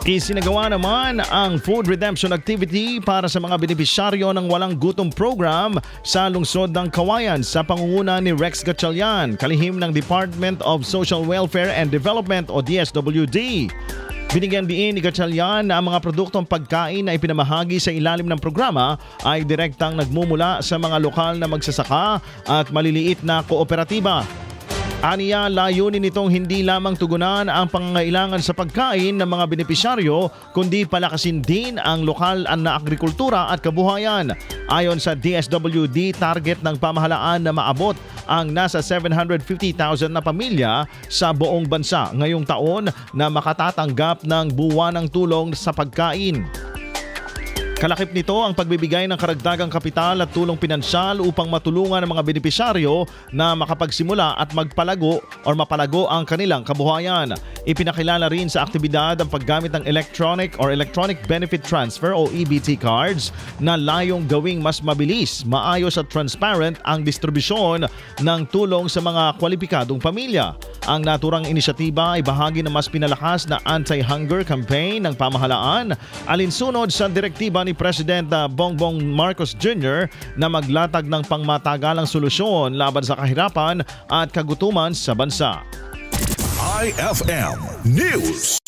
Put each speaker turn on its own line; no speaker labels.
Isinagawa naman ang food redemption activity para sa mga benepisyaryo ng Walang Gutom Program sa lungsod ng Kawayan sa pangunguna ni Rex Gatchalian, kalihim ng Department of Social Welfare and Development o DSWD. Binigyan diin ni Gatchalian na ang mga produktong pagkain na ipinamahagi sa ilalim ng programa ay direktang nagmumula sa mga lokal na magsasaka at maliliit na kooperatiba. Aniya, layunin nitong hindi lamang tugunan ang pangangailangan sa pagkain ng mga benepisyaryo kundi palakasin din ang lokal na agrikultura at kabuhayan. Ayon sa DSWD, target ng pamahalaan na maabot ang nasa 750,000 na pamilya sa buong bansa ngayong taon na makatatanggap ng buwanang tulong sa pagkain. Kalakip nito ang pagbibigay ng karagdagang kapital at tulong pinansyal upang matulungan ang mga benepisyaryo na makapagsimula at mapalago ang kanilang kabuhayan. Ipinakilala rin sa aktibidad ang paggamit ng Electronic Benefit Transfer o EBT cards na layong gawing mas mabilis, maayos at transparent ang distribusyon ng tulong sa mga kwalipikadong pamilya. Ang naturang inisyatiba ay bahagi ng mas pinalakas na anti-hunger campaign ng pamahalaan alinsunod sa direktiba ni President Bongbong Marcos Jr. na maglatag ng pangmatagalang solusyon laban sa kahirapan at kagutuman sa bansa.
IFM News.